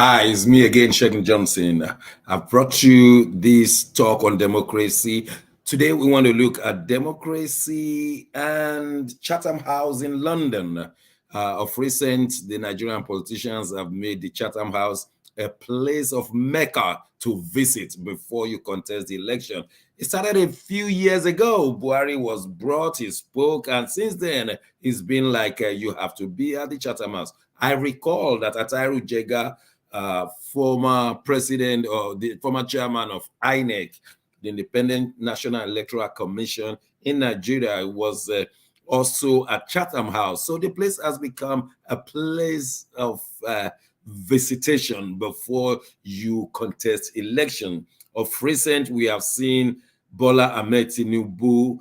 Hi, it's me again, Shegun Johnson. I've brought you this talk on democracy. Today, we want to look at democracy and Chatham House in London. Of recent, the Nigerian politicians have made the Chatham House a place of Mecca to visit before you contest the election. It started a few years ago. Buhari was brought, he spoke, and since then, it's been like you have to be at the Chatham House. I recall that Atairu Jega, former president or the former chairman of INEC, the Independent National Electoral Commission in Nigeria, was also at Chatham House. So the place has become a place of visitation before you contest election. Of recent, we have seen Bola Ahmed Tinubu,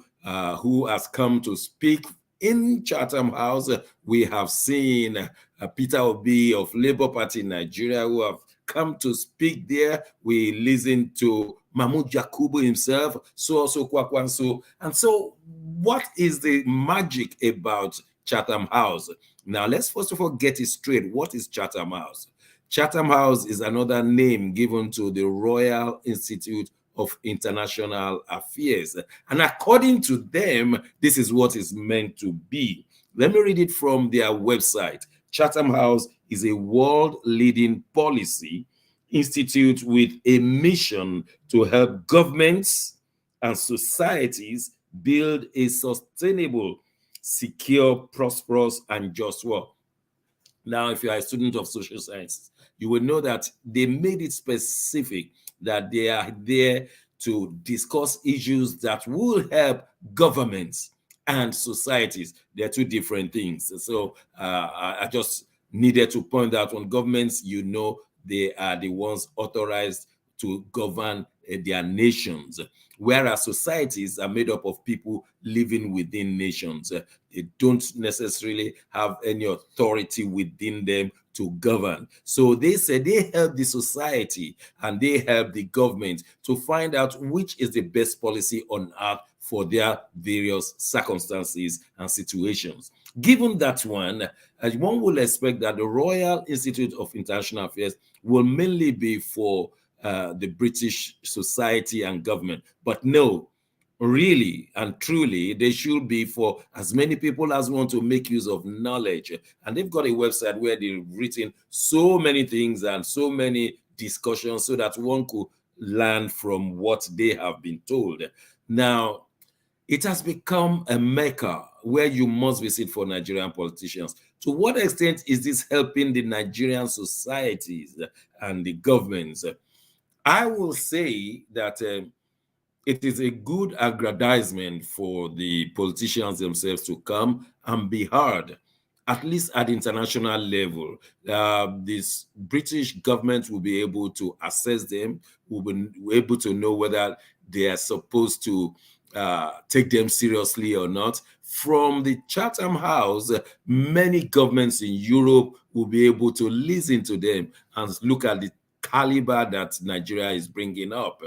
who has come to speak in Chatham House. We have seen Peter Obi of Labour Party in Nigeria, who have come to speak there. We listen to Mahmoud Yakubu himself, so also Kwakwanso. And so, what is the magic about Chatham House? Now, let's first of all get it straight. What is Chatham House? Chatham House is another name given to the Royal Institute of International Affairs. And according to them, this is what it's meant to be. Let me read it from their website. Chatham House is a world-leading policy institute with a mission to help governments and societies build a sustainable, secure, prosperous, and just world. Now, if you are a student of social sciences, you will know that they made it specific that they are there to discuss issues that will help governments and societies. They're two different things. So I just needed to point out on governments, you know, they are the ones authorized to govern their nations, whereas societies are made up of people living within nations. They don't necessarily have any authority within them to govern. So they say they help the society and they help the government to find out which is the best policy on earth for their various circumstances and situations. Given that one will expect that the Royal Institute of International Affairs will mainly be for the British society and government. But no, really and truly, they should be for as many people as want to make use of knowledge. And they've got a website where they've written so many things and so many discussions so that one could learn from what they have been told. Now, it has become a mecca where you must visit for Nigerian politicians. To what extent is this helping the Nigerian societies and the governments? I will say that it is a good aggrandizement for the politicians themselves to come and be heard, at least at international level. This British government will be able to assess them, will be able to know whether they are supposed to take them seriously or not. From the Chatham House, many governments in Europe will be able to listen to them and look at the caliber that Nigeria is bringing up.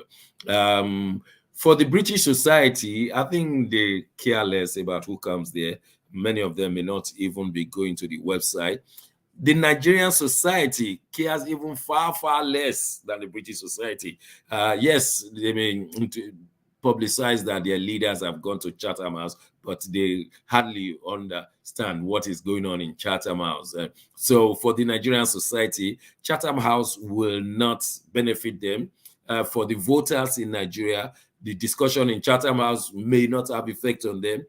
For the British society, I think they care less about who comes there. Many of them may not even be going to the website. The Nigerian society cares even far, far less than the British society. Yes, they may publicize that their leaders have gone to Chatham House, but they hardly understand what is going on in Chatham House. So for the Nigerian society, Chatham House will not benefit them. For the voters in Nigeria, the discussion in Chatham House may not have effect on them,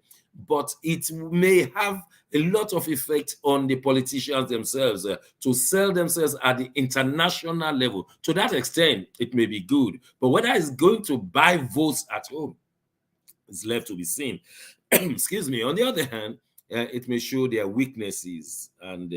but it may have a lot of effect on the politicians themselves to sell themselves at the international level. To that extent, it may be good. But whether it's going to buy votes at home is left to be seen. Excuse me. On the other hand, it may show their weaknesses and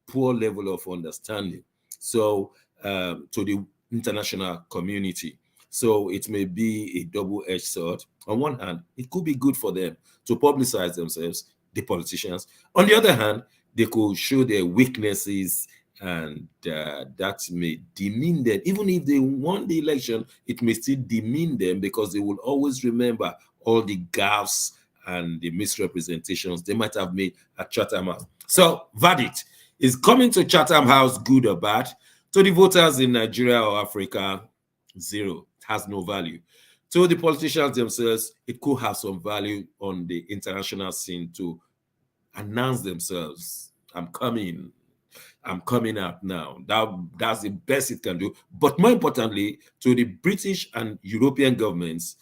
poor level of understanding. So to the international community. So it may be a double-edged sword. On one hand, it could be good for them to publicize themselves, the politicians. On the other hand, they could show their weaknesses and that may demean them. Even if they won the election, it may still demean them because they will always remember all the gaffes and the misrepresentations they might have made at Chatham House. So, verdict, is coming to Chatham House good or bad? To the voters in Nigeria or Africa, zero. It has no value. To the politicians themselves, it could have some value on the international scene to announce themselves. I'm coming out now. That's the best it can do. But more importantly, to the British and European governments,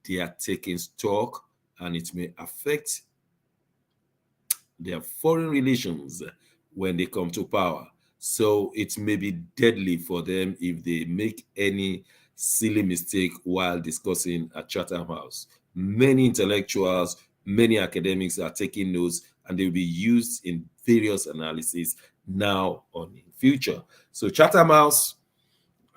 they are taking stock, and it may affect their foreign relations when they come to power. So it may be deadly for them if they make any silly mistake while discussing at Chatham House. Many intellectuals, many academics are taking notes, and they will be used in various analyses now or in future. So Chatham House,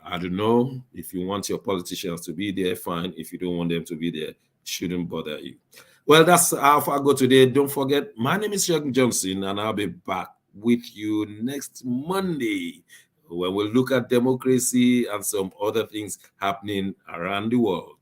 I don't know. If you want your politicians to be there, fine. If you don't want them to be there, it shouldn't bother you. Well, that's how far I go today. Don't forget, my name is Sheldon Johnson, and I'll be back with you next Monday when we'll look at democracy and some other things happening around the world.